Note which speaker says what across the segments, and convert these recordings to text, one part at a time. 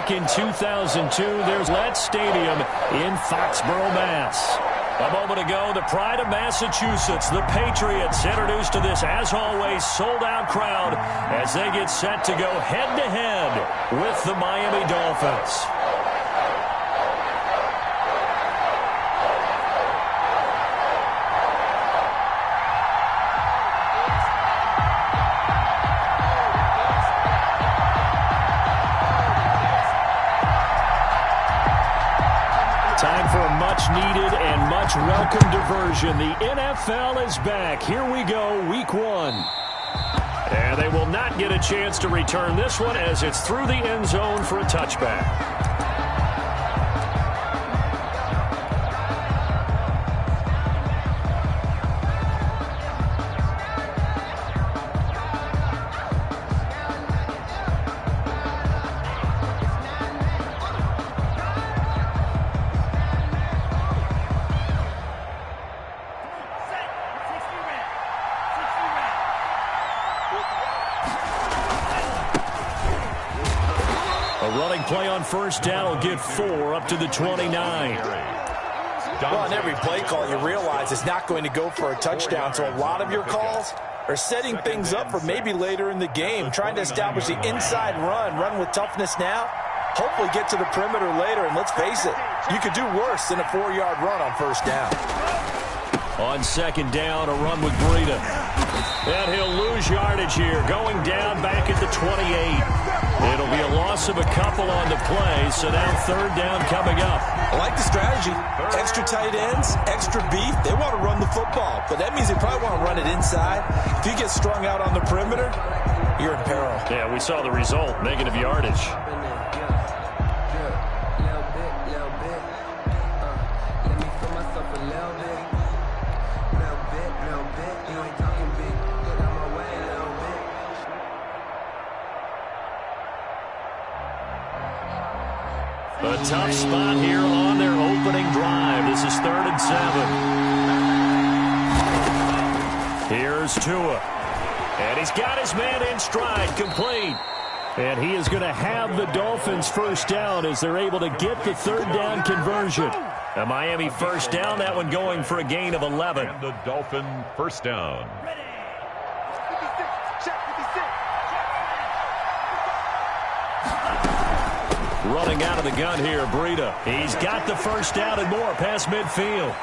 Speaker 1: back in 2002. There's that stadium in Foxborough, Mass. A moment ago, the pride of Massachusetts, the Patriots, introduced to this, as always, sold-out crowd as they get set to go head-to-head with the Miami Dolphins. Time for a much-needed and much-welcome diversion. The NFL is back. Here we go, Week 1. And they will not get a chance to return this one as it's through the end zone for a touchback. Play on first down will get 4 up to the 29.
Speaker 2: Well, on every play call, you realize it's not going to go for a touchdown, so a lot of your calls are setting things up for maybe later in the game, trying to establish the inside run with toughness now, hopefully get to the perimeter later, and let's face it, you could do worse than a 4-yard run on first down.
Speaker 1: On second down, a run with Breida. And he'll lose yardage here, going down back at the 28. It'll be a loss of a couple on the play, so now third down coming up.
Speaker 2: I like the strategy. Extra tight ends, extra beef. They want to run the football, but that means they probably want to run it inside. If you get strung out on the perimeter, you're in peril.
Speaker 1: Yeah, we saw the result, negative yardage. A tough spot here on their opening drive. This is 3rd and 7. Here's Tua. And he's got his man in stride, complete. And he is going to have the Dolphins first down as they're able to get the third down conversion. A Miami first down, that one going for a gain of 11.
Speaker 3: And the Dolphin first down.
Speaker 1: Running out of the gun here, Breida. He's got the first down and more past midfield.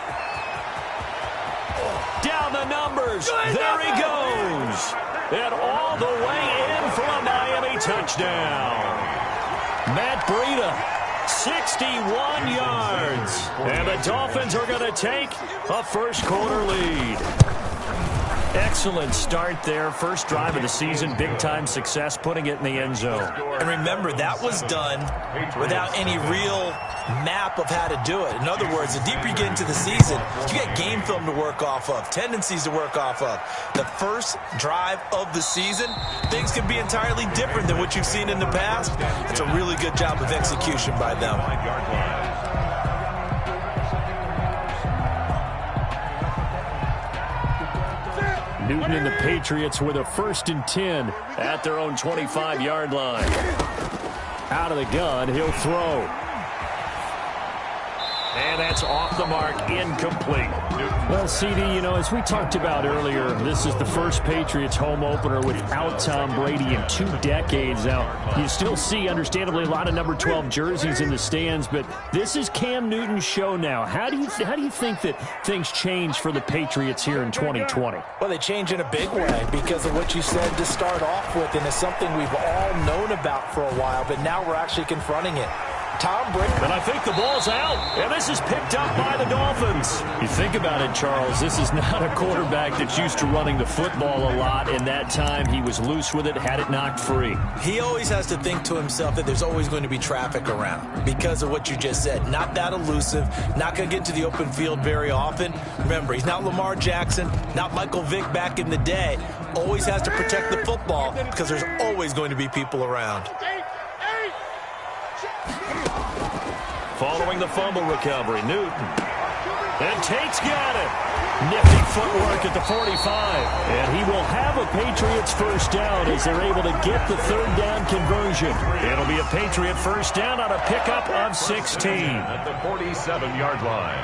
Speaker 1: Down the numbers. There he goes. And all the way in for a Miami touchdown. Matt Breida, 61 yards. And the Dolphins are going to take a first-quarter lead. Excellent start there. First drive of the season. Big-time success, putting it in the end zone.
Speaker 2: And remember, that was done without any real map of how to do it. In other words, the deeper you get into the season, you get game film to work off of, tendencies to work off of. The first drive of the season, things can be entirely different than what you've seen in the past. It's a really good job of execution by them.
Speaker 1: Newton and the Patriots with a 1st and 10 at their own 25-yard line. Out of the gun, he'll throw. And that's off the mark, incomplete. Well, CD, you know, as we talked about earlier, this is the first Patriots home opener without Tom Brady in 2 decades. Now, you still see, understandably, a lot of number 12 jerseys in the stands, but this is Cam Newton's show now. How do you think that things change for the Patriots here in 2020?
Speaker 2: Well, they change in a big way because of what you said to start off with, and it's something we've all known about for a while, but now we're actually confronting it. Tom Brady.
Speaker 1: And I think the ball's out. And this is picked up by the Dolphins. You think about it, Charles, this is not a quarterback that's used to running the football a lot. In that time, he was loose with it, had it knocked free.
Speaker 2: He always has to think to himself that there's always going to be traffic around because of what you just said. Not that elusive, not going to get into the open field very often. Remember, he's not Lamar Jackson, not Michael Vick back in the day. Always has to protect the football because there's always going to be people around.
Speaker 1: Following the fumble recovery, Newton. And Tate's got it. Nifty footwork at the 45. And he will have a Patriots first down as they're able to get the third down conversion. It'll be a Patriot first down on a pickup of 16.
Speaker 3: At the 47-yard line.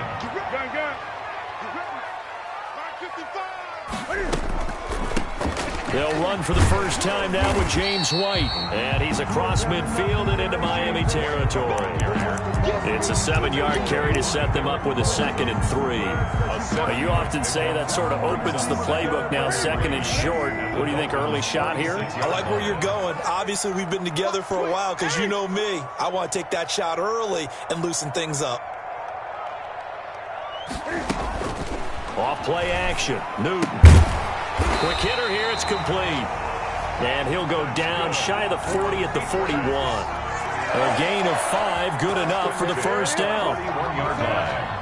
Speaker 1: They'll run for the first time now with James White. And he's across midfield and into Miami territory. It's a 7-yard carry to set them up with a 2nd and 3. You often say that sort of opens the playbook now, 2nd and short. What do you think, early shot here?
Speaker 2: I like where you're going. Obviously, we've been together for a while because you know me. I want to take that shot early and loosen things up.
Speaker 1: Off play action. Newton. Quick hitter here. It's complete. And he'll go down shy of the 40 at the 41. A gain of 5, good enough for the first down.
Speaker 3: 41-yard line.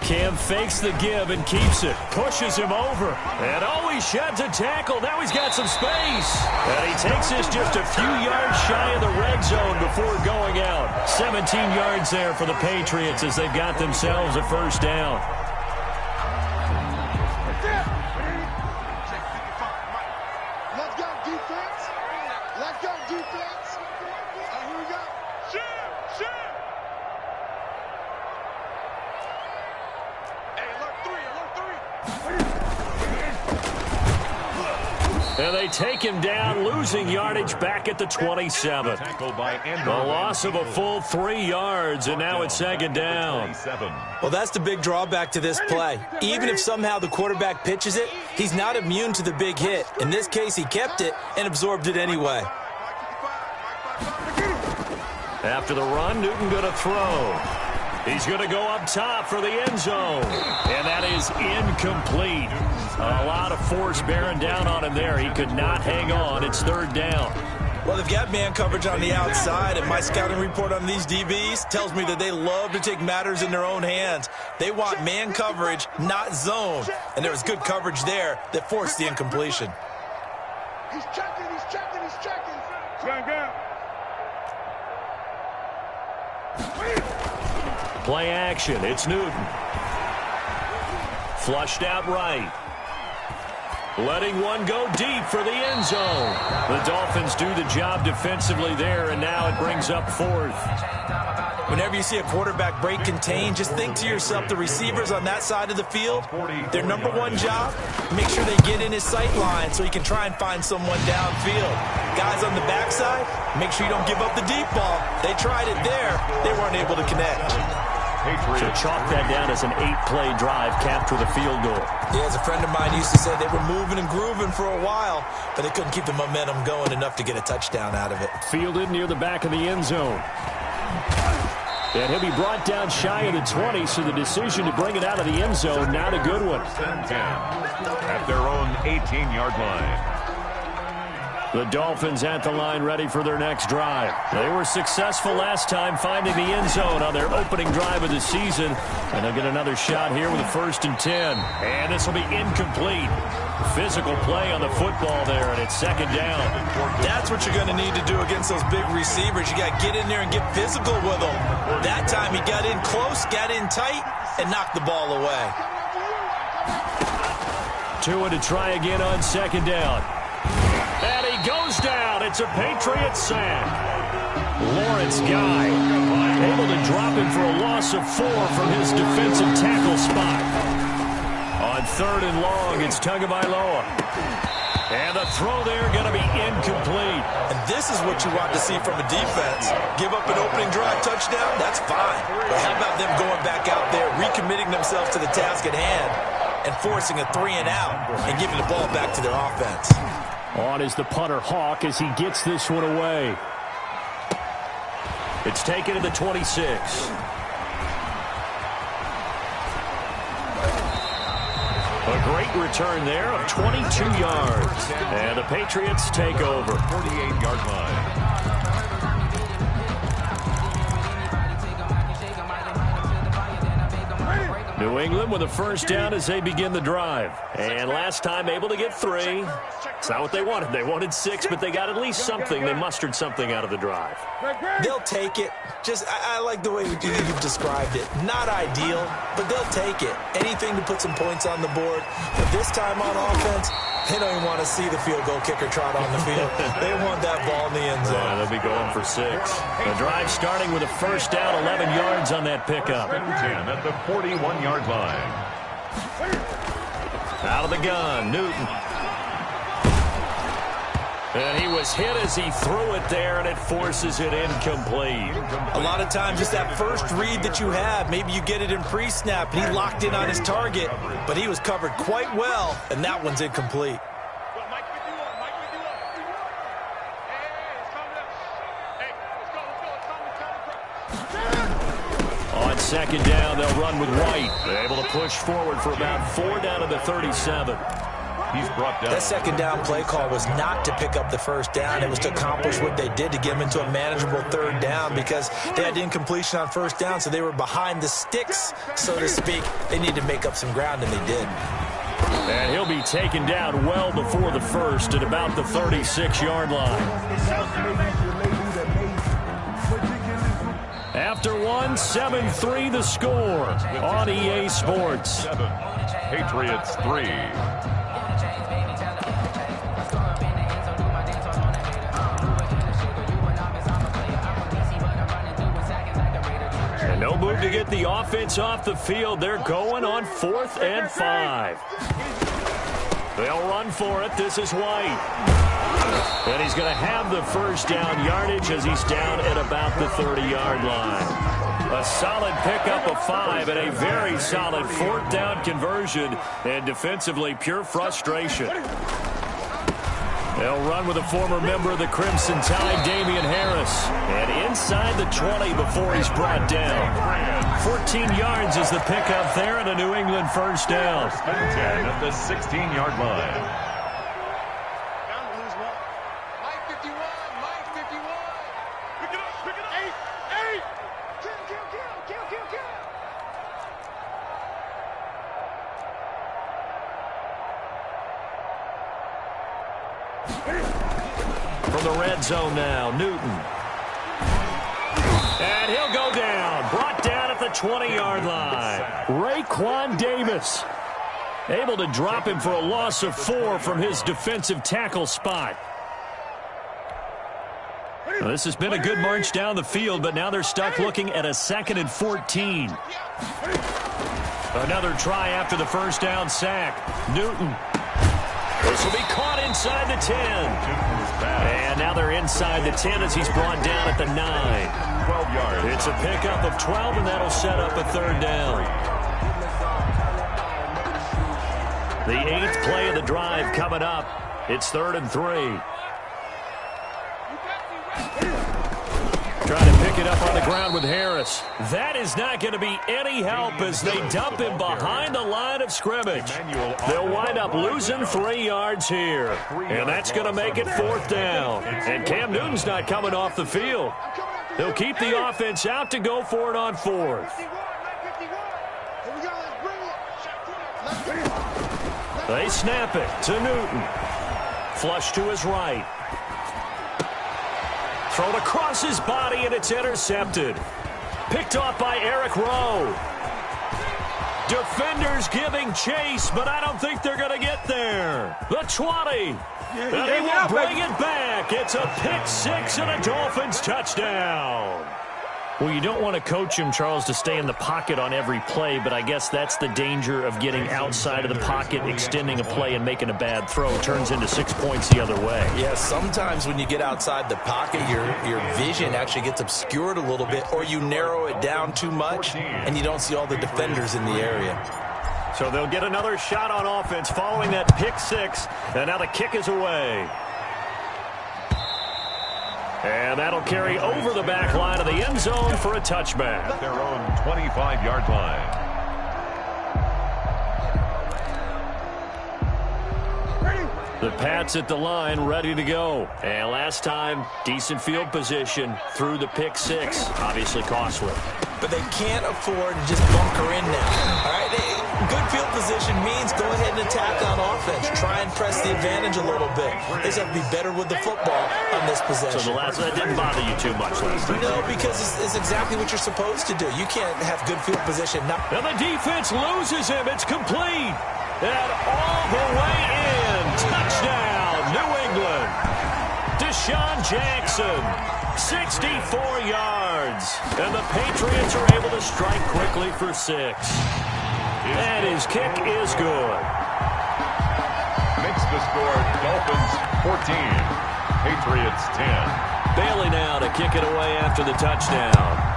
Speaker 1: Cam fakes the give and keeps it. Pushes him over. And he sheds a tackle. Now he's got some space. And he takes this just a few yards shy of the red zone before going out. 17 yards there for the Patriots as they've got themselves a first down.
Speaker 4: Let's go, defense. Let's go, defense. Here we go. Shoot.
Speaker 1: And they take him down, losing yardage back at the 27. A loss of a full 3 yards, and now it's 2nd down.
Speaker 2: Well, that's the big drawback to this play. Even if somehow the quarterback pitches it, he's not immune to the big hit. In this case, he kept it and absorbed it anyway.
Speaker 1: After the run, Newton going to throw. He's going to go up top for the end zone. And that is incomplete. A lot of force bearing down on him there. He could not hang on. It's 3rd down.
Speaker 2: Well, they've got man coverage on the outside, and my scouting report on these DBs tells me that they love to take matters in their own hands. They want man coverage, not zone. And there was good coverage there that forced the incompletion.
Speaker 4: He's checking.
Speaker 1: Play action. It's Newton. Flushed out right. Letting one go deep for the end zone. The Dolphins do the job defensively there, and now it brings up 4th.
Speaker 2: Whenever you see a quarterback break contain, just think to yourself, the receivers on that side of the field, their number one job, make sure they get in his sight line so he can try and find someone downfield. Guys on the backside, make sure you don't give up the deep ball. They tried it there. They weren't able to connect.
Speaker 1: So chalk that down as an 8-play drive, capture the field goal.
Speaker 2: Yeah, as a friend of mine used to say, they were moving and grooving for a while, but they couldn't keep the momentum going enough to get a touchdown out of it.
Speaker 1: Fielded near the back of the end zone. And he'll be brought down shy of the 20, so the decision to bring it out of the end zone, not a good one.
Speaker 3: At their own 18-yard line.
Speaker 1: The Dolphins at the line ready for their next drive. They were successful last time finding the end zone on their opening drive of the season. And they'll get another shot here with a 1st and 10. And this will be incomplete. Physical play on the football there, and it's 2nd down.
Speaker 2: That's what you're going to need to do against those big receivers. You got to get in there and get physical with them. That time he got in close, got in tight, and knocked the ball away.
Speaker 1: Tua to try again on 2nd down. And he goes down. It's a Patriot sack. Lawrence Guy able to drop him for a loss of 4 from his defensive tackle spot. On 3rd and long, it's Tagovailoa. And the throw there going to be incomplete.
Speaker 2: And this is what you want to see from a defense. Give up an opening drive touchdown, that's fine. But how about them going back out there, recommitting themselves to the task at hand, and forcing a 3-and-out and giving the ball back to their offense.
Speaker 1: On is the punter Hawk as he gets this one away. It's taken to the 26. A great return there of 22 yards. And the Patriots take over.
Speaker 3: 48-yard line.
Speaker 1: New England with a first down as they begin the drive. And last time able to get 3. It's not what they wanted. They wanted 6, but they got at least something. They mustered something out of the drive.
Speaker 2: They'll take it. I like the way you've described it. Not ideal, but they'll take it. Anything to put some points on the board. But this time on offense, they don't even want to see the field goal kicker trot on the field. They want that ball in the end zone.
Speaker 1: Yeah, they'll be going for 6. The drive starting with a first down, 11 yards on that pickup.
Speaker 3: 10 at the 41-yard line.
Speaker 1: Out of the gun, Newton. And he was hit as he threw it there, and it forces it incomplete.
Speaker 2: A lot of times, just that first read that you have, maybe you get it in pre-snap, and he locked in on his target, but he was covered quite well, and that one's incomplete.
Speaker 1: On second down, they'll run with White. They're able to push forward for about 4 down to the 37.
Speaker 3: He's brought down.
Speaker 2: That second down play call was not to pick up the first down. It was to accomplish what they did to get them into a manageable third down because they had incompletion on first down, so they were behind the sticks, so to speak. They needed to make up some ground, and they did.
Speaker 1: And he'll be taken down well before the first at about the 36-yard line. After 1, 7-3 the score on EA Sports.
Speaker 3: 7, Patriots 3.
Speaker 1: And no move to get the offense off the field. They're going on 4th and 5. They'll run for it. This is White. And he's going to have the first down yardage as he's down at about the 30-yard line. A solid pickup of 5 and a very solid 4th down conversion. And defensively, pure frustration. They'll run with a former member of the Crimson Tide, Damian Harris. And inside the 20 before he's brought down. 14 yards is the pickup there and a New England first down.
Speaker 3: 10 at the 16-yard line.
Speaker 1: From the red zone now, Newton. And he'll go down. Brought down at the 20-yard line. Raekwon Davis able to drop him for a loss of 4 from his defensive tackle spot. Well, this has been a good march down the field, but now they're stuck looking at a 2nd and 14. Another try after the first down sack. Newton. This will be caught inside the 10. And now they're inside the 10 as he's brought down at the 9.
Speaker 3: 12 yards.
Speaker 1: It's a pickup of 12, and that'll set up a third down. The 8th play of the drive coming up. It's 3rd and 3. Trying to pick it up on the ground with Harris. That is not going to be any help as they dump him behind the line of scrimmage. They'll wind up losing 3 yards here. And that's going to make it 4th down. And Cam Newton's not coming off the field. They'll keep the offense out to go for it on 4th. They snap it to Newton. Flush to his right. Thrown across his body, and it's intercepted. Picked off by Eric Rowe. Defenders giving chase, but I don't think they're going to get there. The 20. And he will bring it back. It's a pick-6 and a Dolphins touchdown. Well, you don't want to coach him, Charles, to stay in the pocket on every play, but I guess that's the danger of getting outside of the pocket, extending a play, and making a bad throw. Turns into 6 points the other way.
Speaker 2: Yeah, sometimes when you get outside the pocket, your vision actually gets obscured a little bit, or you narrow it down too much, and you don't see all the defenders in the area.
Speaker 1: So they'll get another shot on offense following that pick-6, and now the kick is away. And that'll carry over the back line of the end zone for a touchback.
Speaker 3: At their own 25-yard line.
Speaker 1: The Pats at the line, ready to go. And last time, decent field position through the pick-6. Obviously costly.
Speaker 2: but they can't afford to just bunker in now. All right, good field position means go ahead and attack on offense. Try and press the advantage a little bit. They just have to be better with the football on this possession.
Speaker 1: So that didn't bother you too much last time?
Speaker 2: No, because it's exactly what you're supposed to do. You can't have good field position.
Speaker 1: And the defense loses him. It's complete. And all the way in. Touchdown, New England. Deshaun Jackson, 64 yards. And the Patriots are able to strike quickly for 6. And his kick is good.
Speaker 3: Makes the score Dolphins 14, Patriots 10.
Speaker 1: Bailey now to kick it away after the touchdown.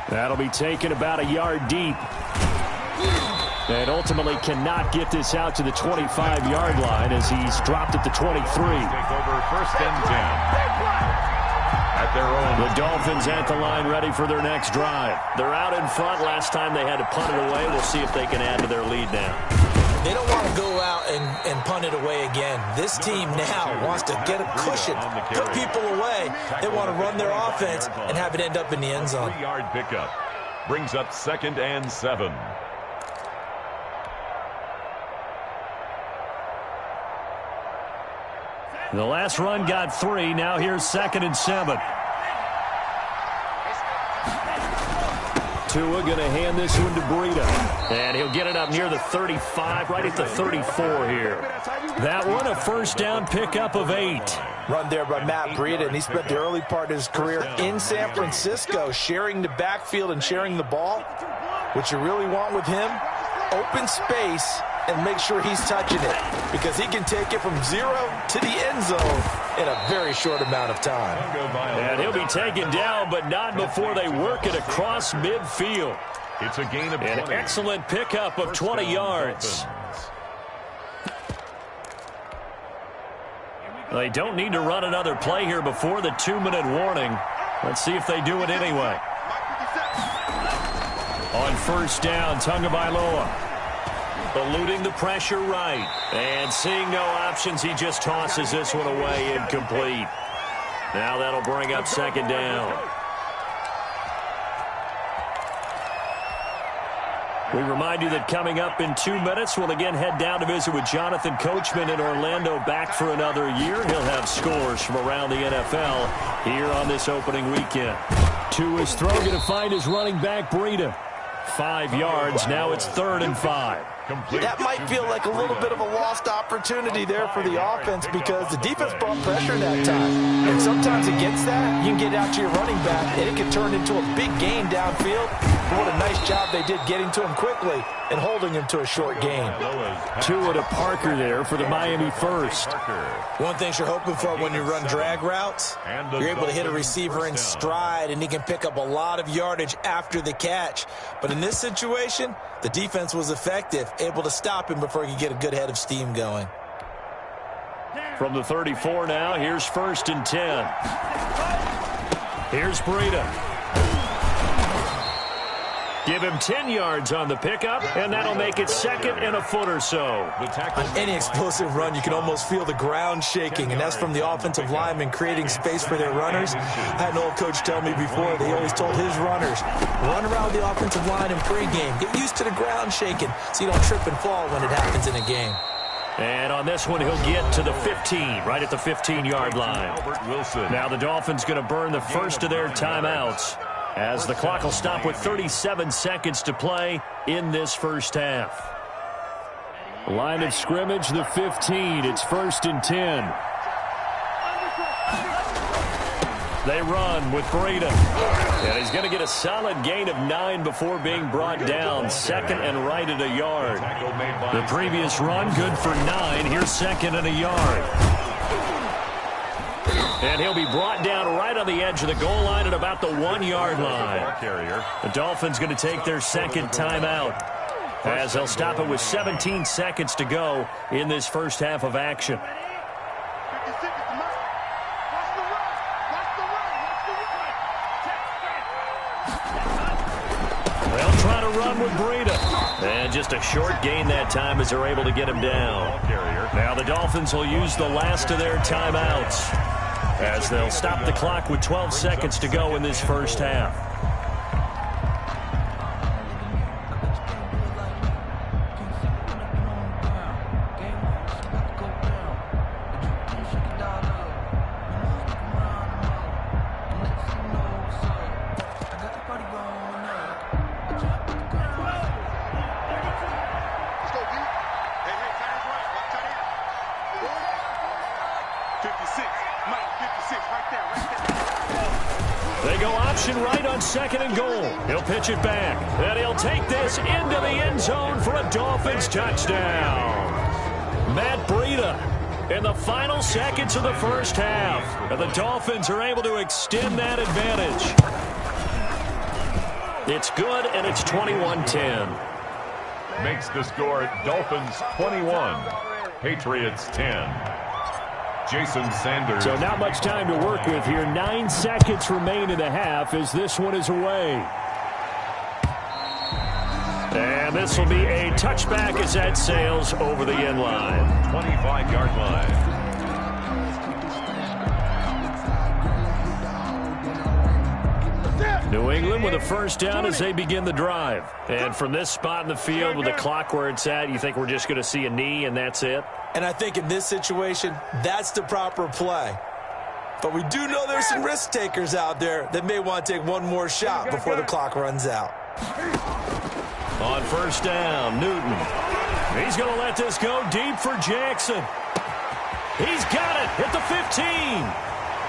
Speaker 1: That'll be taken about a yard deep. And ultimately cannot get this out to the 25-yard line as he's dropped at the 23.
Speaker 3: Take over 1st and 10. At their own.
Speaker 1: The Dolphins at the line ready for their next drive. They're out in front. Last time they had to punt it away. We'll see if they can add to their lead now.
Speaker 2: They don't want to go out and punt it away again. This team now wants to get a cushion, put people away. They want to run their offense and have it end up in the end zone.
Speaker 3: 3-yard pickup brings up 2nd and 7.
Speaker 1: The last run got 3. Now here's 2nd and 7. Tua going to hand this one to Breida. And he'll get it up near the 35, right at the 34 here. That one, a first down pickup of 8.
Speaker 2: Run there by Matt Breida, and he spent the early part of his career in San Francisco sharing the backfield and sharing the ball. What you really want with him, open space and make sure he's touching it, because he can take it from 0 to the end zone in a very short amount of time.
Speaker 1: And he'll be taken down, but not before they work it across midfield.
Speaker 3: It's a gain of 20.
Speaker 1: An excellent pickup of 20 yards. They don't need to run another play here before the 2-minute warning. Let's see if they do it anyway. On first down, Tagovailoa. Eluding the pressure right. And seeing no options, he just tosses this one away incomplete. Now that'll bring up 2nd down. We remind you that coming up in 2 minutes, we'll again head down to visit with Jonathan Coachman in Orlando, back for another year. He'll have scores from around the NFL here on this opening weekend. To his throw, going to find his running back, Breida. 5 yards. Now it's 3rd and 5.
Speaker 2: That might feel like a little bit of a lost opportunity there for the offense, because the defense brought pressure that time. And sometimes against that, you can get out to your running back, and it can turn into a big gain downfield. But what a nice job they did getting to him quickly and holding him to a short gain.
Speaker 1: Tua to Parker there for the Miami first.
Speaker 2: One thing you're hoping for when you run drag routes, you're able to hit a receiver in stride, and he can pick up a lot of yardage after the catch. But in this situation, the defense was effective, able to stop him before he could get a good head of steam going.
Speaker 1: From the 34 now, here's 1st and 10. Here's Breida. Give him 10 yards on the pickup, and that'll make it 2nd and a foot or so.
Speaker 2: On any explosive run, you can almost feel the ground shaking, and that's from the offensive linemen creating space for their runners. I had an old coach tell me before, they always told his runners, run around the offensive line in pregame. Get used to the ground shaking so you don't trip and fall when it happens in a game.
Speaker 1: And on this one, he'll get to the 15, right at the 15-yard line. Now the Dolphins going to burn the first of their timeouts, as the clock will stop with 37 seconds to play in this first half. Line of scrimmage, the 15. It's 1st and 10. They run with Breida. And he's going to get a solid gain of 9 before being brought down. 2nd and right at a yard. The previous run, good for 9. Here's 2nd and a yard. And he'll be brought down right on the edge of the goal line at about the 1-yard line. The Dolphins going to take their 2nd timeout, as they'll stop it with 17 seconds to go in this first half of action. They'll try to run with Breida. And just a short gain that time as they're able to get him down. Now the Dolphins will use the last of their timeouts. as they'll stop the clock with 12 seconds to go in this first half. They go option right on second and goal. He'll pitch it back, and he'll take this into the end zone for a Dolphins touchdown. Matt Breida in the final seconds of the first half. And the Dolphins are able to extend that advantage. It's good, and it's 21-10.
Speaker 3: Makes the score Dolphins 21, Patriots 10. Jason Sanders.
Speaker 1: So not much time to work with here. 9 seconds remain in the half as this one is away. And this will be a touchback as that sails over the end line.
Speaker 3: 25-yard line.
Speaker 1: New England with a first down as they begin the drive. And from this spot in the field with the clock where it's at, you think we're just going to see a knee and that's it?
Speaker 2: And I think in this situation, that's the proper play. But we do know there's some risk takers out there that may want to take one more shot before the clock runs out.
Speaker 1: On first down, Newton. He's going to let this go deep for Jackson. He's got it at the 15.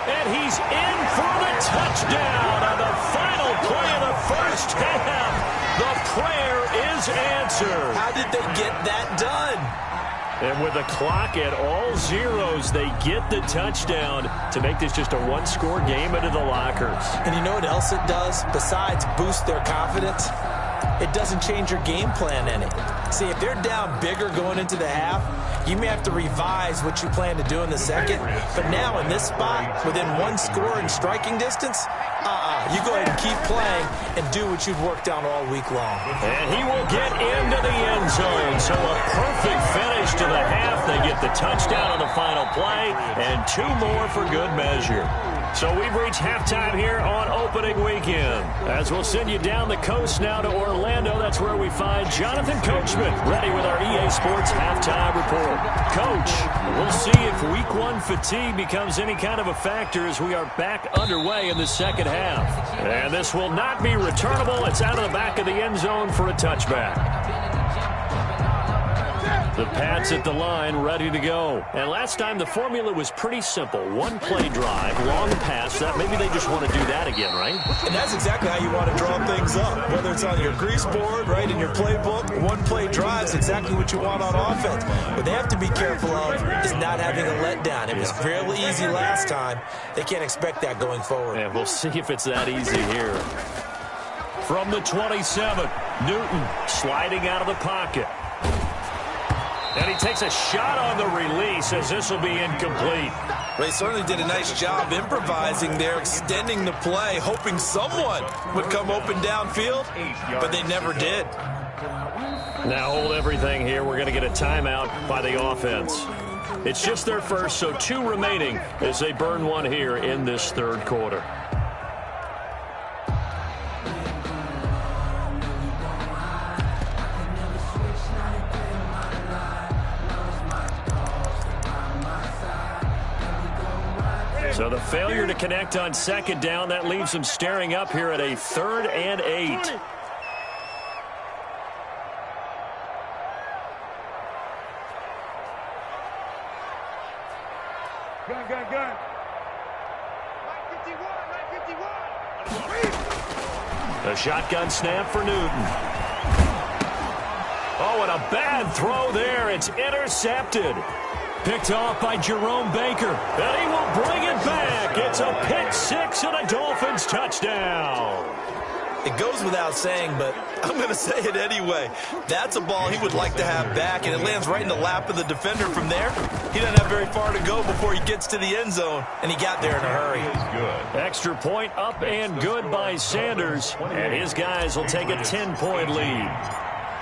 Speaker 1: And he's in for the touchdown on the final play of the first half. The prayer is answered.
Speaker 2: How did they get that done?
Speaker 1: And with the clock at all zeros, they get the touchdown to make this just a one-score game into the lockers.
Speaker 2: And you know what else it does besides boost their confidence? It doesn't change your game plan any. See, if they're down bigger going into the half, you may have to revise what you plan to do in the second. But now in this spot, within one score in striking distance, you go ahead and keep playing and do what you've worked on all week long.
Speaker 1: And he will get into the end zone. So a perfect finish to the half. They get the touchdown on the final play and 2 more for good measure. So we've reached halftime here on opening weekend. As we'll send you down the coast now to Orlando, that's where we find Jonathan Coachman ready with our EA Sports halftime report. Coach, we'll see if week 1 fatigue becomes any kind of a factor as we are back underway in the second half. And this will not be returnable. It's out of the back of the end zone for a touchback. The Pats at the line, ready to go. And last time, the formula was pretty simple. 1-play drive, long pass. That maybe they just want to do that again, right?
Speaker 2: And that's exactly how you want to draw things up. Whether it's on your grease board, right, in your playbook, 1-play drive is exactly what you want on offense. What they have to be careful of is not having a letdown. It was fairly easy last time. They can't expect that going forward.
Speaker 1: And we'll see if it's that easy here. From the 27, Newton sliding out of the pocket. And he takes a shot on the release as this will be incomplete.
Speaker 2: They certainly did a nice job improvising there, extending the play, hoping someone would come open downfield, but they never did.
Speaker 1: Now hold everything here. We're going to get a timeout by the offense. It's just their first, so 2 remaining as they burn 1 here in this third quarter. So the failure to connect on second down, that leaves them staring up here at a 3rd and 8.
Speaker 4: Gun. 951.
Speaker 1: A shotgun snap for Newton. Oh, and a bad throw there. It's intercepted. Picked off by Jerome Baker. And he will bring it back. It's a pick 6 and a Dolphins touchdown.
Speaker 2: It goes without saying, but I'm going to say it anyway. That's a ball he would like to have back, and it lands right in the lap of the defender from there. He doesn't have very far to go before he gets to the end zone, and he got there in a hurry.
Speaker 3: Good.
Speaker 1: Extra point up and good by Sanders, and his guys will take a 10-point lead.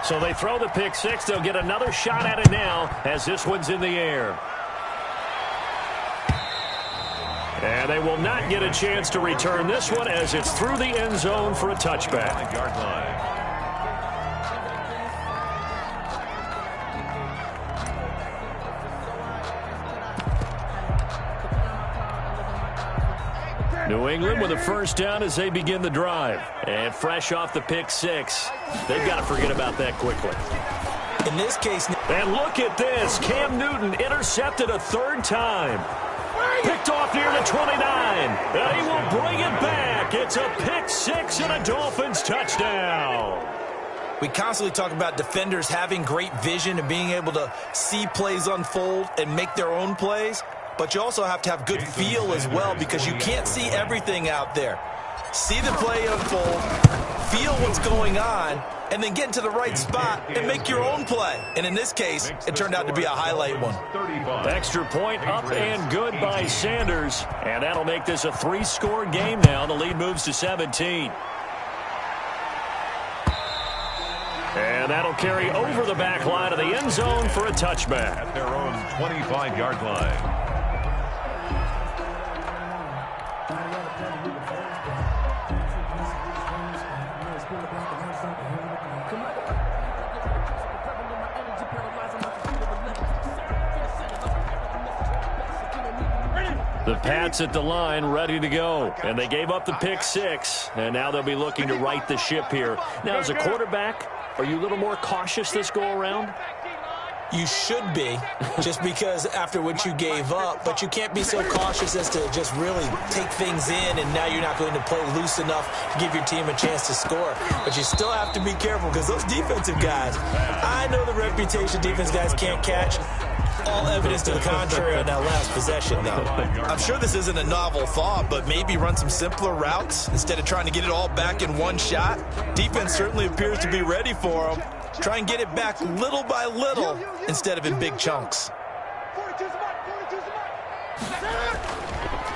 Speaker 1: So they throw the pick 6. They'll get another shot at it now as this one's in the air. And they will not get a chance to return this one as it's through the end zone for a touchback.
Speaker 3: Yard line.
Speaker 1: New England with a first down as they begin the drive. And fresh off the pick six, they've got to forget about that quickly.
Speaker 2: In this case...
Speaker 1: And look at this. Cam Newton intercepted a third time. Picked off near the 29. And he will bring it back. It's a pick six and a Dolphins touchdown.
Speaker 2: We constantly talk about defenders having great vision and being able to see plays unfold and make their own plays. But you also have to have good feel as well because you can't see everything out there. See the play unfold, feel what's going on, and then get into the right spot and make your own play. And in this case, it turned out to be a highlight one.
Speaker 1: Extra point up and good by Sanders. And that'll make this a three-score game now. The lead moves to 17. And that'll carry over the back line of the end zone for a touchback.
Speaker 3: At their own 25-yard line.
Speaker 1: The Pats at the line, ready to go. And they gave up the pick six, and now they'll be looking to right the ship here. Now, as a quarterback, are you a little more cautious this go-around?
Speaker 2: You should be, just because after what you gave up, but you can't be so cautious as to just really take things in, and now you're not going to play loose enough to give your team a chance to score. But you still have to be careful because those defensive guys, I know the reputation defense guys can't catch. All evidence to the contrary on that last possession, though. I'm sure this isn't a novel thought, but maybe run some simpler routes instead of trying to get it all back in one shot. Defense certainly appears to be ready for them. Try and get it back little by little instead of in big chunks.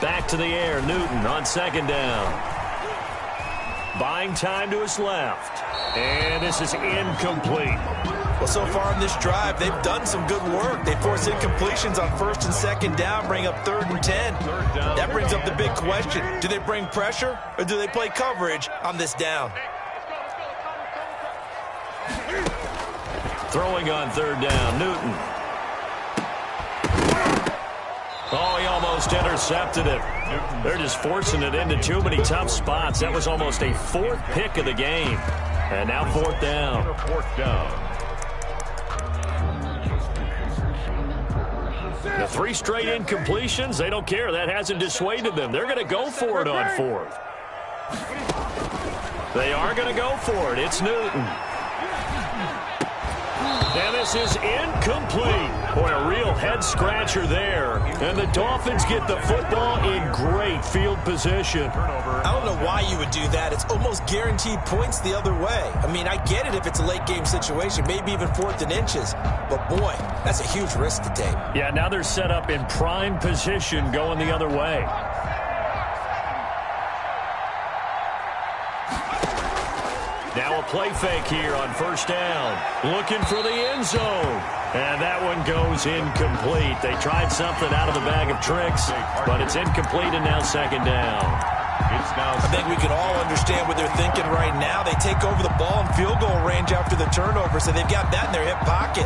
Speaker 1: Back to the air, Newton on second down. Buying time to his left. And this is incomplete.
Speaker 2: Well, so far in this drive, they've done some good work. They force incompletions on first and second down, bring up 3rd and 10. That brings up the big question. Do they bring pressure or do they play coverage on this down?
Speaker 1: Throwing on 3rd down, Newton. Oh, he almost intercepted it. They're just forcing it into too many tough spots. That was almost a 4th pick of the game. And now 4th down.
Speaker 3: 4th down.
Speaker 1: The 3 straight incompletions, they don't care. That hasn't dissuaded them. They're going to go for it on 4th. They are going to go for it. It's Newton. And this is incomplete. Boy, a real head-scratcher there. And the Dolphins get the football in great field position.
Speaker 2: I don't know why you would do that. It's almost guaranteed points the other way. I mean, I get it if it's a late-game situation, maybe even 4th and inches. But, boy, that's a huge risk to take.
Speaker 1: Yeah, now they're set up in prime position going the other way. Now a play fake here on 1st down. Looking for the end zone. And that one goes incomplete. They tried something out of the bag of tricks, but it's incomplete and now 2nd down.
Speaker 2: I think we can all understand what they're thinking right now. They take over the ball in field goal range after the turnover, so they've got that in their hip pocket.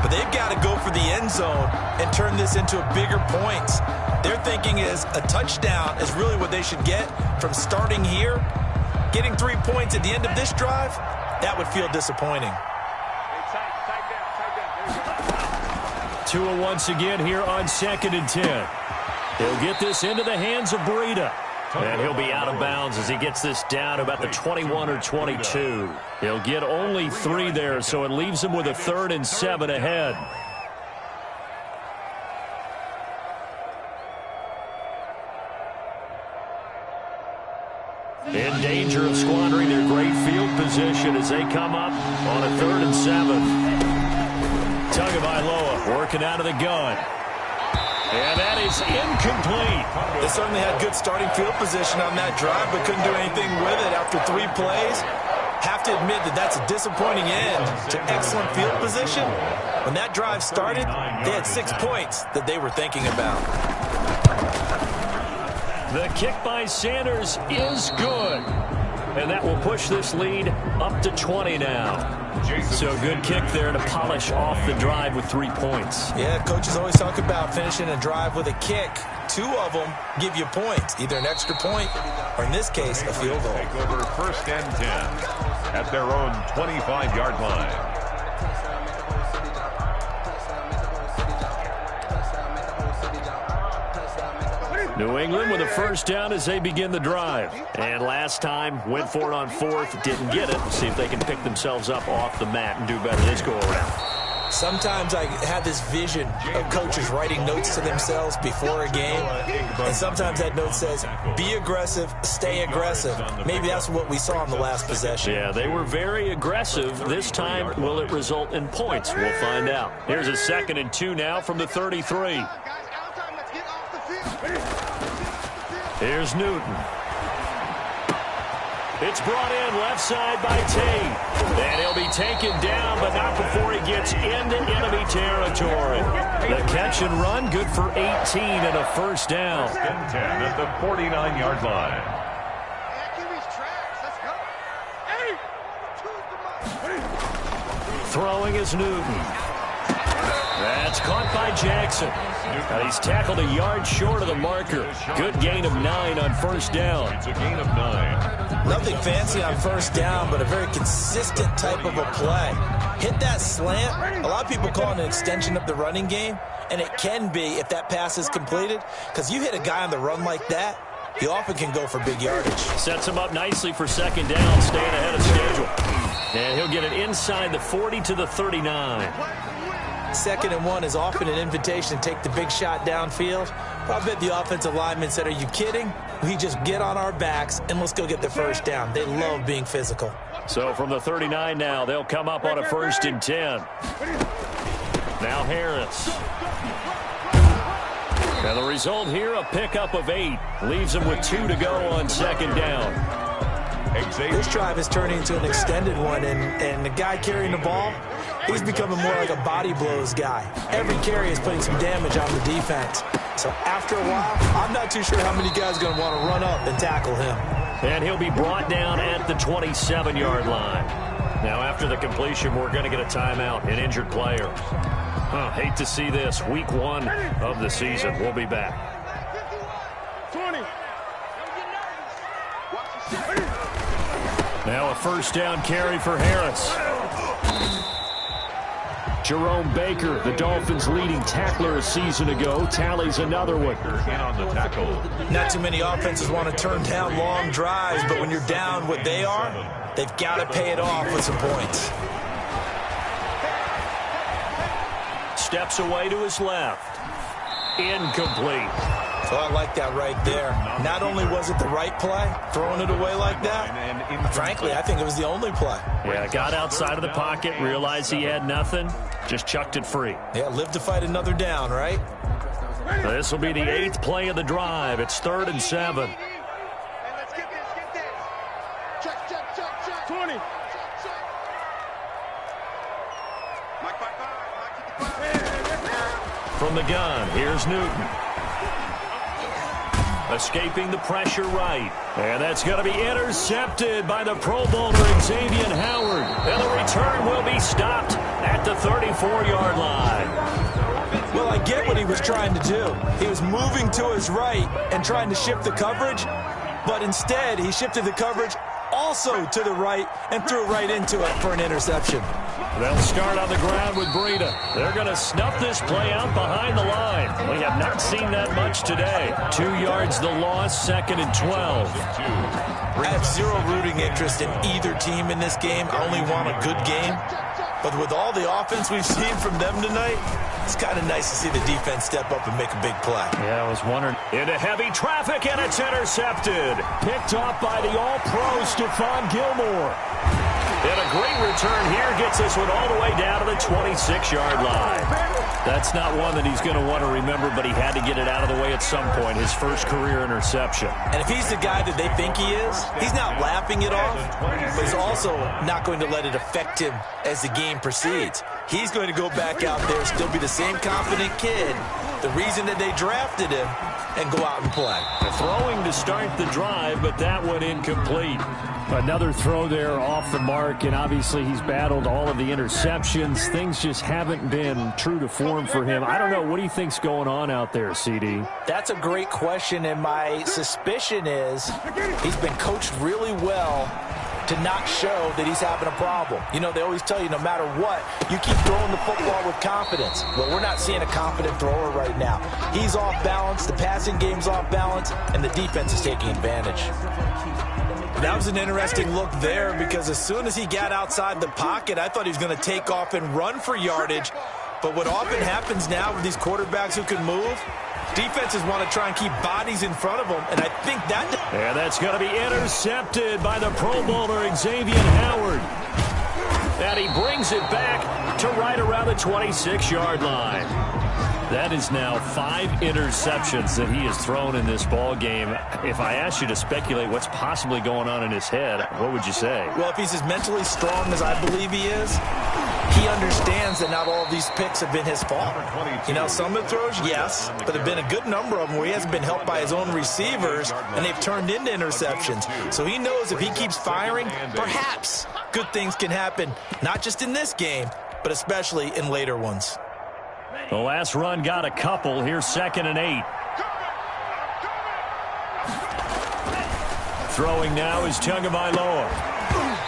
Speaker 2: But they've got to go for the end zone and turn this into a bigger points. Their thinking is a touchdown is really what they should get from starting here. Getting 3 points at the end of this drive, that would feel disappointing.
Speaker 1: Tua once again here on 2nd and 10. He'll get this into the hands of Breida. And he'll be out of bounds as he gets this down about the 21 or 22. He'll get only 3 there, so it leaves him with a 3rd and 7 ahead. In danger of squandering their great field position as they come up on a 3rd and 7. Tagovailoa working out of the gun. And that is incomplete.
Speaker 2: They certainly had good starting field position on that drive, but couldn't do anything with it after 3 plays. Have to admit that that's a disappointing end to excellent field position. When that drive started, they had 6 points that they were thinking about.
Speaker 1: The kick by Sanders is good. And that will push this lead up to 20 now. So good kick there to polish off the drive with 3 points.
Speaker 2: Yeah, coaches always talk about finishing a drive with a kick. 2 of them give you points, either an extra point or, in this case, a field goal.
Speaker 3: Take over 1st and 10 at their own 25-yard line.
Speaker 1: New England with a 1st down as they begin the drive. And last time, went for it on 4th, didn't get it. See if they can pick themselves up off the mat and do better this go-around.
Speaker 2: Sometimes I have this vision of coaches writing notes to themselves before a game, and sometimes that note says, be aggressive, stay aggressive. Maybe that's what we saw in the last possession.
Speaker 1: Yeah, they were very aggressive. This time, will it result in points? We'll find out. Here's a 2nd and 2 now from the 33. Here's Newton. It's brought in left side by Tate. And he'll be taken down, but not before he gets into enemy territory. The catch and run, good for 18 and a 1st down.
Speaker 3: 1st and 10 at the 49-yard line.
Speaker 1: Throwing is Newton. That's caught by Jackson. He's tackled a yard short of the marker. Good gain of 9 on 1st down.
Speaker 3: It's a gain of 9.
Speaker 2: Nothing fancy on 1st down, but a very consistent type of a play. Hit that slant. A lot of people call it an extension of the running game, and it can be if that pass is completed, because you hit a guy on the run like that, he often can go for big yardage.
Speaker 1: Sets him up nicely for 2nd down, staying ahead of schedule. And he'll get it inside the 40 to the 39.
Speaker 2: 2nd and 1 is often an invitation to take the big shot downfield. But I bet the offensive lineman said, are you kidding? We just get on our backs and let's go get the 1st down. They love being physical.
Speaker 1: So from the 39 now, they'll come up on a 1st and 10. Now Harris. And the result here, a pickup of 8. Leaves him with 2 to go on 2nd down.
Speaker 2: This drive is turning into an extended one, and the guy carrying the ball, he's becoming more like a body blows guy. Every carry is putting some damage on the defense. So after a while, I'm not too sure how many guys are going to want to run up and tackle him.
Speaker 1: And he'll be brought down at the 27-yard line. Now after the completion, we're going to get a timeout, an injured player. Hate to see this. Week 1 of the season. We'll be back.
Speaker 4: 20.
Speaker 1: Now a 1st down carry for Harris. Jerome Baker, the Dolphins' leading tackler a season ago, tallies another one.
Speaker 3: In on the tackle.
Speaker 2: Not too many offenses want to turn down long drives, but when you're down what they are, they've got to pay it off with some points.
Speaker 1: Steps away to his left. Incomplete.
Speaker 2: So I like that right there. Not only was it the right play, throwing it away like that, frankly, I think it was the only play.
Speaker 1: Yeah, got outside of the pocket, realized he had nothing, just chucked it free.
Speaker 2: Yeah, live to fight another down, right?
Speaker 1: This will be the 8th play of the drive. It's 3rd and 7.
Speaker 4: Let's get this. Check. 20.
Speaker 1: From the gun, here's Newton. Escaping the pressure right. And that's going to be intercepted by the Pro Bowler Xavier Howard. And the return will be stopped at the 34-yard line.
Speaker 2: Well, I get what he was trying to do. He was moving to his right and trying to shift the coverage, but instead he shifted the coverage also to the right and threw right into it for an interception.
Speaker 1: They'll start on the ground with Breida. They're going to snuff this play out behind the line. We have not seen that much today. 2 yards the loss, 2nd and 12.
Speaker 2: I have zero rooting interest in either team in this game. I only want a good game. But with all the offense we've seen from them tonight, it's kind of nice to see the defense step up and make a big play.
Speaker 1: Yeah, I was wondering. Into heavy traffic, and it's intercepted. Picked off by the all-pro Stephon Gilmore. And a great return here gets this one all the way down to the 26-yard line. That's not one that he's going to want to remember, but he had to get it out of the way at some point, his first career interception.
Speaker 2: And if he's the guy that they think he is, he's not laughing it off, but he's also not going to let it affect him as the game proceeds. He's going to go back out there, still be the same confident kid, the reason that they drafted him, and go out and play.
Speaker 1: Throwing to start the drive, but that one incomplete.
Speaker 5: Another throw there off the mark, and obviously he's battled all of the interceptions. Things just haven't been true to form for him. I don't know. What do you think's going on out there, CD?
Speaker 2: That's a great question, and my suspicion is he's been coached really well to not show that he's having a problem. You know, they always tell you no matter what, you keep throwing the football with confidence. But we're not seeing a confident thrower right now. He's off balance, the passing game's off balance, and the defense is taking advantage. That was an interesting look there because as soon as he got outside the pocket, I thought he was going to take off and run for yardage. But what often happens now with these quarterbacks who can move, defenses want to try and keep bodies in front of them, and I think that...
Speaker 1: And that's going to be intercepted by the Pro Bowler, Xavier Howard. And he brings it back to right around the 26-yard line. That is now 5 interceptions that he has thrown in this ball game. If I asked you to speculate what's possibly going on in his head, what would you say?
Speaker 2: Well, if he's as mentally strong as I believe he is, he understands that not all of these picks have been his fault. You know, some of the throws, yes, but there have been a good number of them where he hasn't been helped by his own receivers, and they've turned into interceptions. So he knows if he keeps firing, perhaps good things can happen, not just in this game, but especially in later ones.
Speaker 1: The last run got a couple. Here's 2nd and 8. Throwing now is Tagovailoa.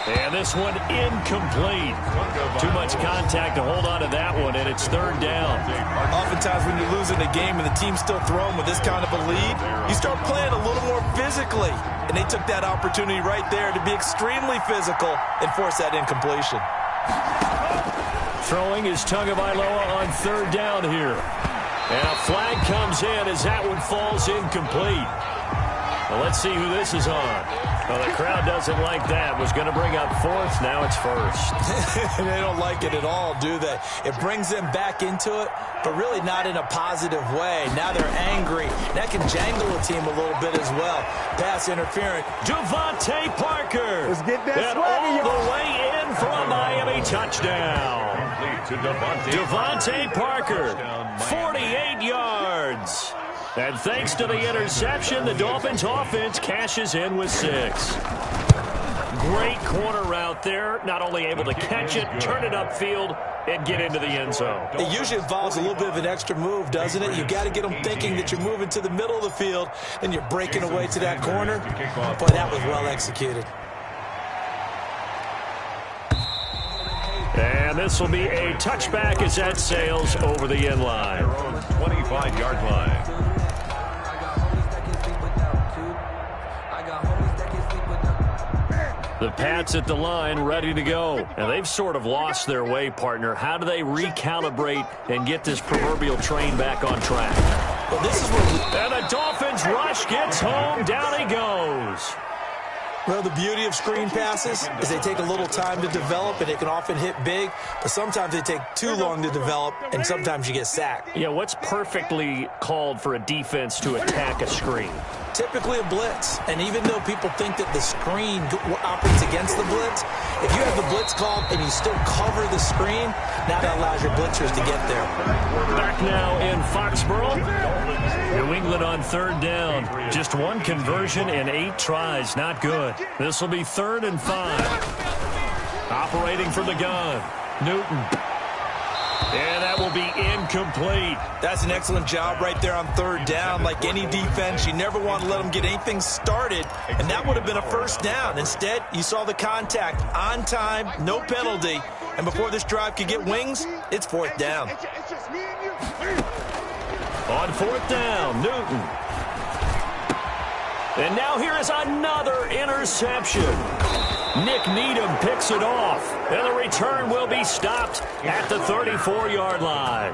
Speaker 1: And this one incomplete. Too much contact to hold on to that one, and it's 3rd down.
Speaker 2: Oftentimes when you're losing a game and the team's still throwing with this kind of a lead, you start playing a little more physically. And they took that opportunity right there to be extremely physical and force that incompletion.
Speaker 1: Throwing is Tagovailoa on 3rd down here. And a flag comes in as that one falls incomplete. Well, let's see who this is on. Well, the crowd doesn't like that. Was going to bring up 4th. Now it's 1st.
Speaker 2: They don't like it at all, do they? It brings them back into it, but really not in a positive way. Now they're angry. That can jangle a team a little bit as well. Pass interference.
Speaker 1: Devontae Parker.
Speaker 4: Let's get that
Speaker 1: and all the way in for a Miami touchdown. Devontae Parker, 48 yards. And thanks to the interception, the Dolphins offense cashes in with 6. Great corner route there. Not only able to catch it, turn it upfield, and get into the end zone.
Speaker 2: It usually involves a little bit of an extra move, doesn't it? You've got to get them thinking that you're moving to the middle of the field and you're breaking away to that corner. Boy, that was well executed.
Speaker 1: And this will be a touchback as that sails over the end line.
Speaker 3: 25-yard line.
Speaker 1: The Pats at the line, ready to go. And they've sort of lost their way, partner. How do they recalibrate and get this proverbial train back on track?
Speaker 2: Well, this is where...
Speaker 1: And the Dolphins rush gets home. Down he goes.
Speaker 2: Well, the beauty of screen passes is they take a little time to develop, and they can often hit big, but sometimes they take too long to develop, and sometimes you get sacked.
Speaker 1: Yeah, what's perfectly called for a defense to attack a screen?
Speaker 2: Typically a blitz, and even though people think that the screen operates against the blitz, if you have the blitz called and you still cover the screen, now that allows your blitzers to get there.
Speaker 1: Back now in Foxborough. New England on 3rd down. Just 1 conversion in 8 tries. Not good. This will be 3rd and 5. Operating from the gun. Newton. And that will be incomplete.
Speaker 2: That's an excellent job right there on 3rd down. Like any defense, you never want to let them get anything started, and that would have been a 1st down. Instead, you saw the contact on time, no penalty, and before this drive could get wings, it's 4th down.
Speaker 4: It's just me and you.
Speaker 1: On 4th down, Newton. And now here is another interception. Nick Needham picks it off, and the return will be stopped at the 34-yard line.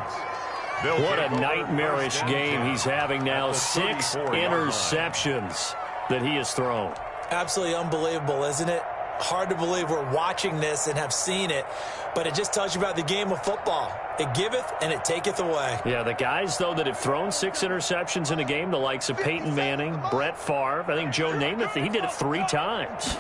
Speaker 1: What a nightmarish game he's having now. 6 interceptions that he has thrown.
Speaker 2: Absolutely unbelievable, isn't it? hard to believe we're watching this and have seen it, but it just tells you about the game of football. It giveth and it taketh away.
Speaker 5: Yeah, the guys, though, that have thrown 6 interceptions in a game, the likes of Peyton Manning, Brett Favre, I think Joe Namath, he did it 3 times.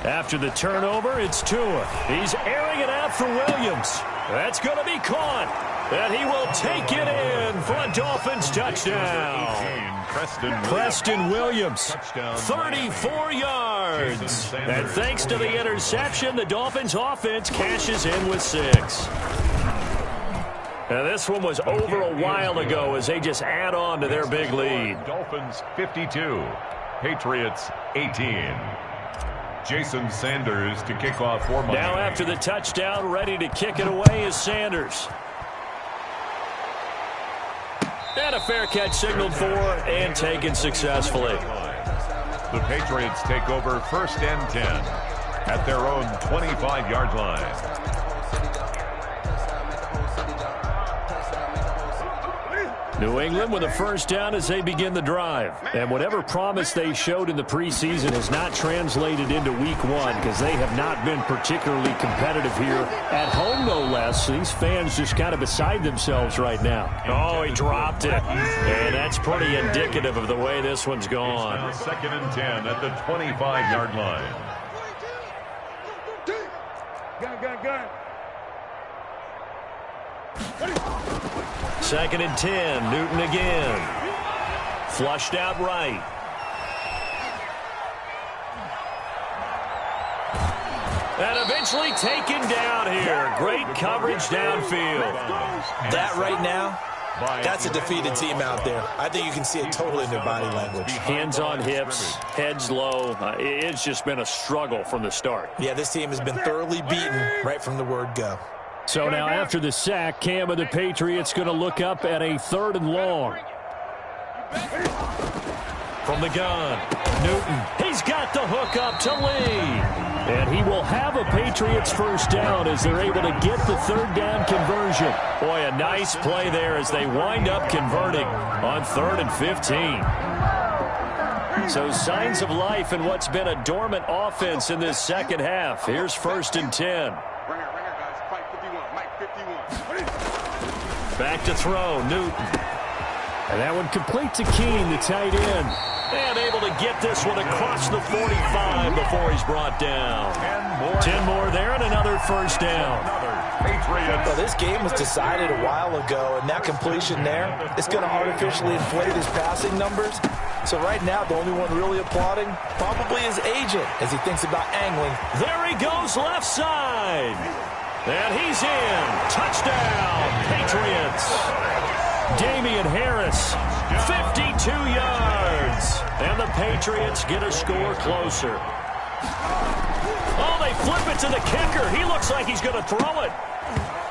Speaker 5: After the turnover, it's Tua. He's airing it out for Williams. That's going to be caught. And he will take it in for a Dolphins touchdown. Preston Williams, 34 yards. And thanks to the interception, the Dolphins offense cashes in with 6. Now, this one was over a while ago as they just add on to their big lead.
Speaker 3: Dolphins 52, Patriots 18. Jason Sanders to kick off for Miami.
Speaker 5: Now after the touchdown, ready to kick it away is Sanders. And a fair catch signaled for and taken successfully.
Speaker 3: The Patriots take over 1st and 10 at their own 25-yard line.
Speaker 5: New England with a first down as they begin the drive. And whatever promise they showed in the preseason has not translated into week 1 because they have not been particularly competitive here at home, no less. These fans just kind of beside themselves right now. Oh, he dropped it. And that's pretty indicative of the way this one's gone.
Speaker 3: 2nd and 10 at the 25-yard line.
Speaker 4: Go.
Speaker 5: 2nd and 10, Newton again. Flushed out right. And eventually taken down here. Great coverage downfield.
Speaker 2: That right now, that's a defeated team out there. I think you can see it totally in their body language.
Speaker 5: Hands on hips, heads low. It's just been a struggle from the start.
Speaker 2: Yeah, this team has been thoroughly beaten right from the word go.
Speaker 5: So now after the sack, Cam of the Patriots going to look up at a 3rd and long. From the gun, Newton. He's got the hook up to Lee. And he will have a Patriots first down as they're able to get the 3rd down conversion. Boy, a nice play there as they wind up converting on 3rd and 15. So signs of life in what's been a dormant offense in this second half. Here's 1st and 10. Back to throw, Newton. And that one complete to Keene, the tight end. And able to get this one across the 45 before he's brought down. 10 more there and another first down.
Speaker 2: Well, this game was decided a while ago, and that completion there is going to artificially inflate his passing numbers. So right now, the only one really applauding probably his agent as he thinks about angling.
Speaker 5: There he goes left side. And he's in. Touchdown, Patriots. Damian Harris, 52 yards. And the Patriots get a score closer. Oh, they flip it to the kicker. He looks like he's going to throw it.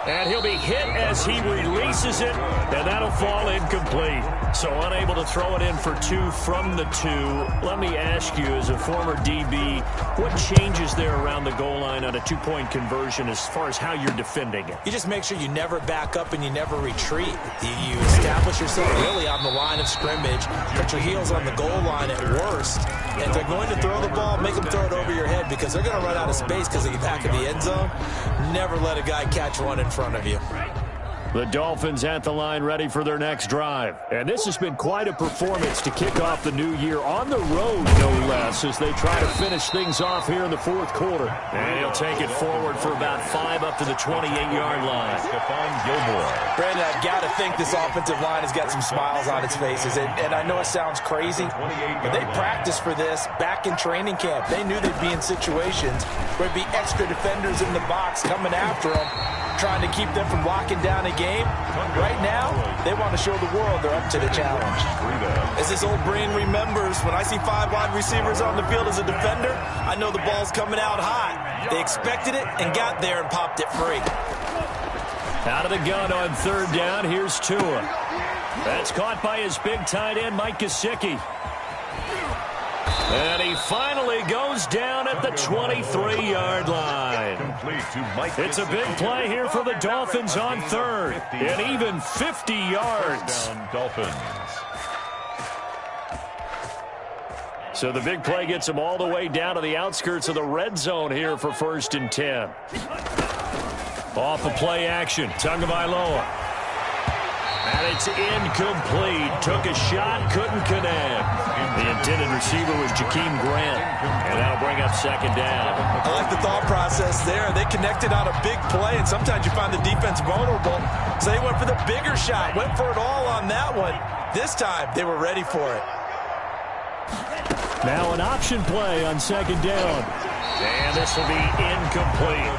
Speaker 5: And he'll be hit as he releases it, and that'll fall incomplete. So unable to throw it in for 2 from the 2. Let me ask you, as a former DB, what changes there around the goal line on a 2-point conversion as far as how you're defending it?
Speaker 2: You just make sure you never back up and you never retreat. You establish yourself really on the line of scrimmage, put your heels on the goal line at worst, and if they're going to throw the ball, make them throw it over your head because they're going to run out of space because of the back of the end zone. Never let a guy catch one in front of you.
Speaker 5: The Dolphins at the line ready for their next drive. And this has been quite a performance to kick off the new year on the road, no less, as they try to finish things off here in the 4th quarter. And he'll take it forward for about 5 up to the 28-yard line.
Speaker 2: Brandon, I've got to think this offensive line has got some smiles on its faces. And I know it sounds crazy, but they practiced for this back in training camp. They knew they'd be in situations where there'd be extra defenders in the box coming after them, trying to keep them from locking down a game. Right now, they want to show the world they're up to the challenge. As this old brain remembers, when I see 5 wide receivers on the field as a defender, I know the ball's coming out hot. They expected it and got there and popped it free.
Speaker 5: Out of the gun on 3rd down, here's Tua. That's caught by his big tight end, Mike Gesicki. And he finally goes down at the 23-yard line. It's a big play here for the Dolphins on 3rd. And even 50 yards. So the big play gets him all the way down to the outskirts of the red zone here for 1st and 10. Off of play action, Tagovailoa. And it's incomplete. Took a shot, couldn't connect. The intended receiver was Jakeem Grant, and that'll bring up 2nd down.
Speaker 2: I like the thought process there. They connected on a big play, and sometimes you find the defense vulnerable. So they went for the bigger shot, went for it all on that one. This time, they were ready for it.
Speaker 5: Now an option play on 2nd down. And this will be incomplete.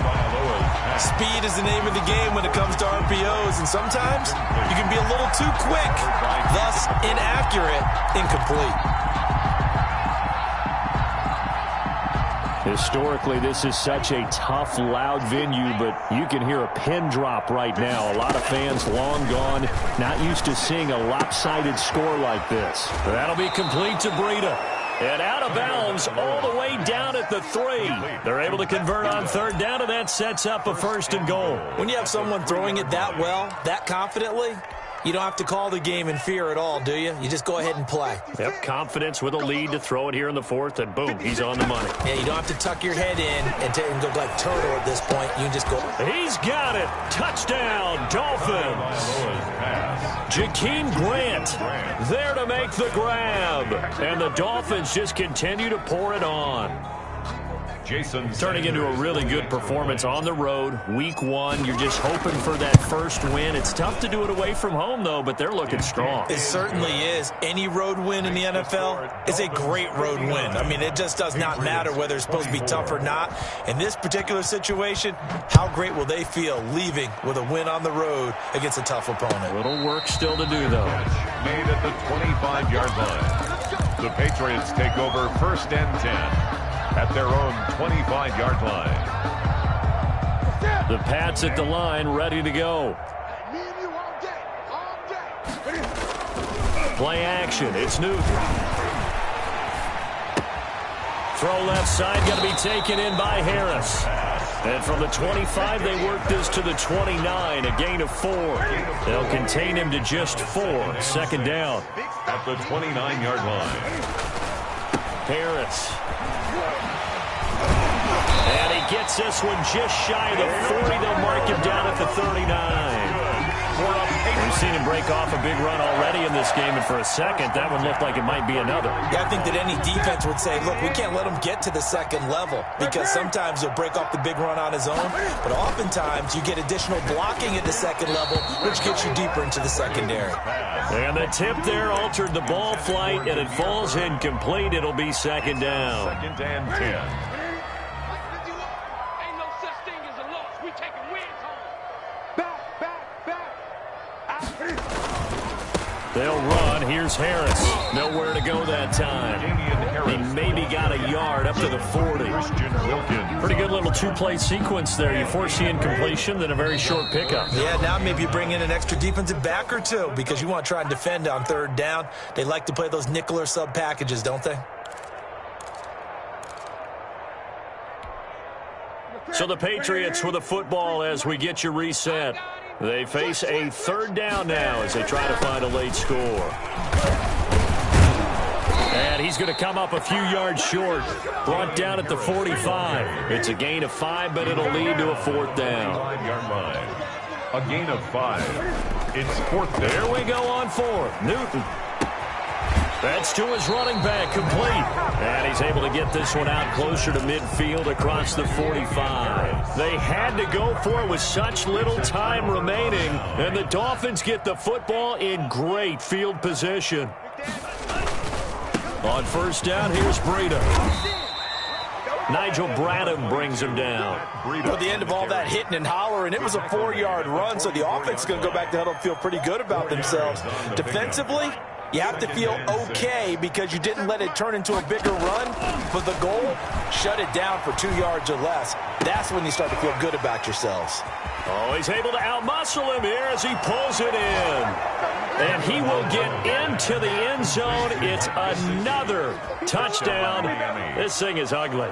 Speaker 2: Speed is the name of the game when it comes to RPOs, and sometimes you can be a little too quick, thus inaccurate, incomplete.
Speaker 5: Historically, this is such a tough, loud venue, but you can hear a pin drop right now. A lot of fans long gone, not used to seeing a lopsided score like this. That'll be complete to Breida. And out of bounds all the way down at the 3. They're able to convert on 3rd down, and that sets up a 1st and goal.
Speaker 2: When you have someone throwing it that well, that confidently, you don't have to call the game in fear at all, do you? You just go ahead and play.
Speaker 5: Yep, confidence with a lead to throw it here in the 4th, and boom, he's on the money.
Speaker 2: Yeah, you don't have to tuck your head in and go like turtle at this point. You can just go.
Speaker 5: He's got it. Touchdown, Dolphins. Jakeem Grant there to make the grab. And the Dolphins just continue to pour it on. Turning into a really good performance on the road. Week 1, you're just hoping for that first win. It's tough to do it away from home, though, but they're looking strong.
Speaker 2: It certainly is. Any road win in the NFL is a great road win. I mean, it just does not matter whether it's supposed to be tough or not. In this particular situation, how great will they feel leaving with a win on the road against a tough opponent?
Speaker 5: A little work still to do, though.
Speaker 3: Made at the 25-yard line. The Patriots take over 1st and 10. At their own 25-yard line.
Speaker 5: The Pats at the line, ready to go. Play action, it's Newton. Throw left side, got to be taken in by Harris. And from the 25, they work this to the 29, a gain of 4. They'll contain him to just 4, 2nd down.
Speaker 3: At the 29-yard line.
Speaker 5: Harris. And he gets this one just shy of the 40. They'll mark him down at the 39. We've seen him break off a big run already in this game, and for a second, that one looked like it might be another.
Speaker 2: Yeah, I think that any defense would say, look, we can't let him get to the 2nd level, because sometimes he'll break off the big run on his own, but oftentimes you get additional blocking at the 2nd level, which gets you deeper into the secondary.
Speaker 5: And the tip there altered the ball flight, and it falls incomplete. It'll be 2nd down.
Speaker 3: 2nd and 10.
Speaker 5: They'll run. Here's Harris. Nowhere to go that time. He maybe got a yard up to the 40. Pretty good little 2-play sequence there. You force the incompletion, then a very short pickup.
Speaker 2: Yeah, now maybe you bring in an extra defensive back or two because you want to try and defend on 3rd down. They like to play those nickel or sub packages, don't they?
Speaker 5: So the Patriots with the football as we get you reset. They face a 3rd down now as they try to find a late score. And he's going to come up a few yards short. Brought down at the 45. It's a gain of 5, but it'll lead to a 4th down.
Speaker 3: 5-yard line. A gain of 5. It's 4th down.
Speaker 5: There we go on 4th. Newton. That's to his running back, complete. And he's able to get this one out closer to midfield across the 45. They had to go for it with such little time remaining. And the Dolphins get the football in great field position. On 1st down, here's Breida. Nigel Bradham brings him down.
Speaker 2: At the end of all that hitting and hollering, it was a 4-yard run, so the offense is going to go back to huddle and feel pretty good about themselves. Defensively, you have to feel okay because you didn't let it turn into a bigger run, but the goal, shut it down for 2 yards or less. That's when you start to feel good about yourselves.
Speaker 5: Oh, he's able to outmuscle him here as he pulls it in. And he will get into the end zone. It's another touchdown. This thing is ugly.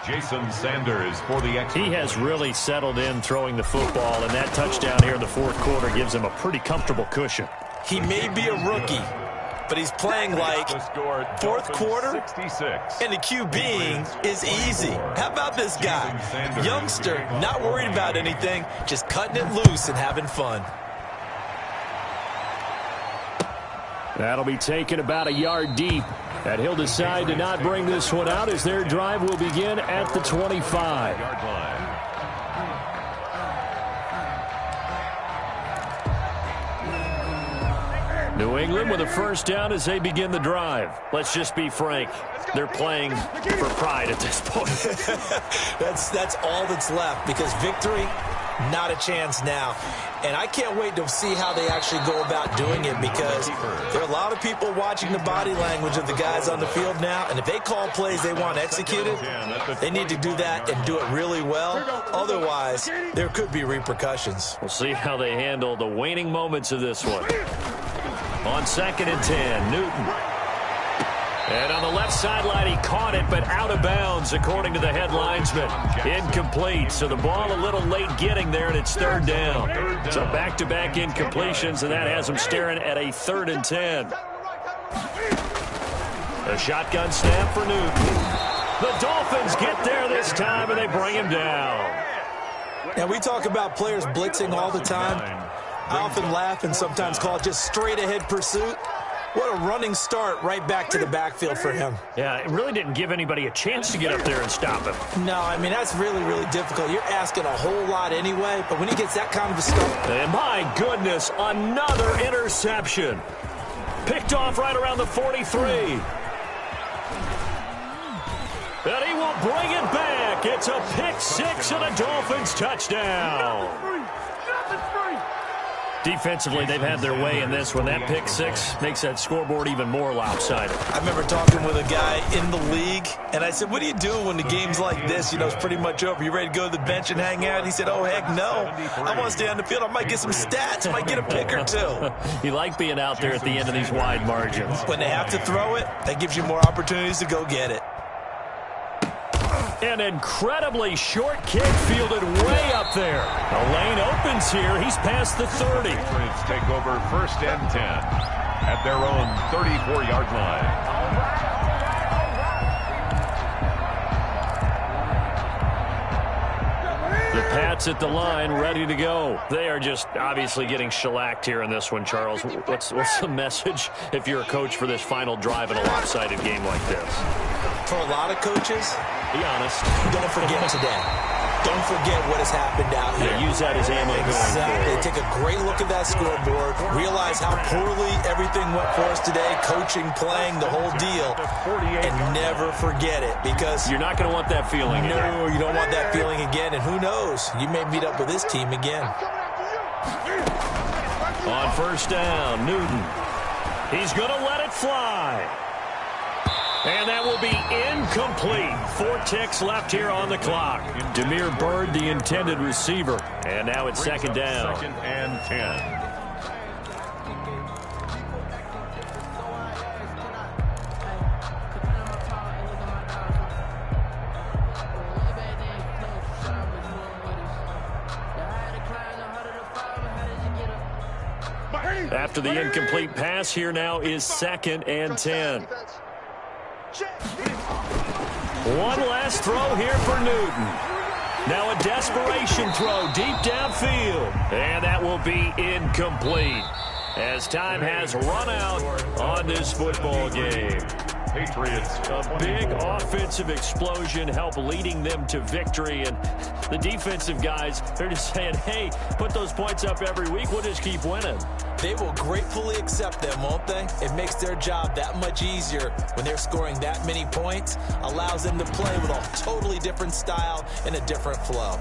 Speaker 3: Jason Sanders for the extra.
Speaker 5: He has really settled in throwing the football, and that touchdown here in the 4th quarter gives him a pretty comfortable cushion.
Speaker 2: He may be a rookie, but he's playing like fourth quarter,
Speaker 3: 66.
Speaker 2: and the QBing is easy. How about this guy? Youngster, not worried about anything, just cutting it loose and having fun.
Speaker 5: That'll be taken about a yard deep. And he'll decide to not bring this one out as their drive will begin at the 25.
Speaker 3: Yard line.
Speaker 5: New England with a first down as they begin the drive. Let's just be frank. They're playing for pride at this point.
Speaker 2: That's all that's left, because victory, not a chance now. And I can't wait to see how they actually go about doing it, because there are a lot of people watching the body language of the guys on the field now, and if they call plays they want executed, they need to do that and do it really well. Otherwise, there could be repercussions.
Speaker 5: We'll see how they handle the waning moments of this one. On 2nd and 10, Newton. And on the left sideline, he caught it, but out of bounds, according to the head linesman. Incomplete, so the ball a little late getting there, and it's 3rd down. So back-to-back incompletions, and that has him staring at a 3rd and 10. A shotgun snap for Newton. The Dolphins get there this time, and they bring him down.
Speaker 2: Now, we talk about players blitzing all the time. I often laugh and sometimes call it just straight-ahead pursuit. What a running start right back to the backfield for him.
Speaker 5: Yeah, it really didn't give anybody a chance to get up there and stop him.
Speaker 2: No, I mean, that's really, really difficult. You're asking a whole lot anyway, but when he gets that kind of a start.
Speaker 5: And my goodness, another interception. Picked off right around the 43. And he will bring it back. It's a pick six and a Dolphins touchdown. Defensively, they've had their way in this one. That pick six makes that scoreboard even more lopsided.
Speaker 2: I remember talking with a guy in the league, and I said, what do you do when the game's like this? You know, it's pretty much over. You ready to go to the bench and hang out? He said, oh, heck no. I want to stay on the field. I might get some stats. I might get a pick or two.
Speaker 5: You like being out there at the end of these wide margins.
Speaker 2: When they have to throw it, that gives you more opportunities to go get it.
Speaker 5: An incredibly short kick fielded way up there. The lane opens here. He's past the 30.
Speaker 3: Patriots take over 1st and 10 at their own 34-yard line.
Speaker 5: The Pats at the line, ready to go. They are just obviously getting shellacked here in this one, Charles. What's the message if you're a coach for this final drive in a lopsided game like this?
Speaker 2: For a lot of coaches,
Speaker 5: be honest.
Speaker 2: Don't forget today. Don't forget what has happened out here.
Speaker 5: Yeah, use that as ammo.
Speaker 2: Exactly. Take a great look at that scoreboard. Realize how poorly everything went for us today. Coaching, playing, the whole deal. And never forget it, because
Speaker 5: you're not going to want that feeling again.
Speaker 2: No, you don't want that feeling again. And who knows? You may meet up with this team again.
Speaker 5: On 1st down, Newton. He's going to let it fly. And that will be incomplete. 4 ticks left here on the clock. Demir Bird, the intended receiver. And now it's 2nd down.
Speaker 3: 2nd and 10.
Speaker 5: After the incomplete pass, here now is 2nd and 10. One last throw here for Newton. Now a desperation throw deep downfield. And that will be incomplete as time has run out on this football game.
Speaker 3: Patriots.
Speaker 5: A big offensive explosion helped leading them to victory. And the defensive guys, they're just saying, hey, put those points up every week. We'll just keep winning.
Speaker 2: They will gratefully accept them, won't they? It makes their job that much easier when they're scoring that many points. Allows them to play with a totally different style and a different flow.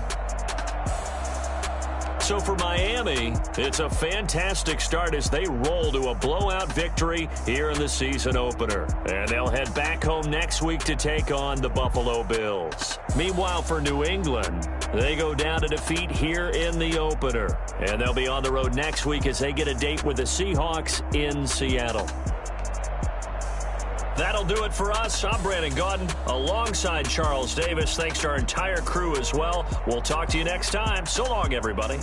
Speaker 5: So for Miami, it's a fantastic start as they roll to a blowout victory here in the season opener. And they'll head back home next week to take on the Buffalo Bills. Meanwhile, for New England, they go down to defeat here in the opener. And they'll be on the road next week as they get a date with the Seahawks in Seattle. That'll do it for us. I'm Brandon Gaudin alongside Charles Davis. Thanks to our entire crew as well. We'll talk to you next time. So long, everybody.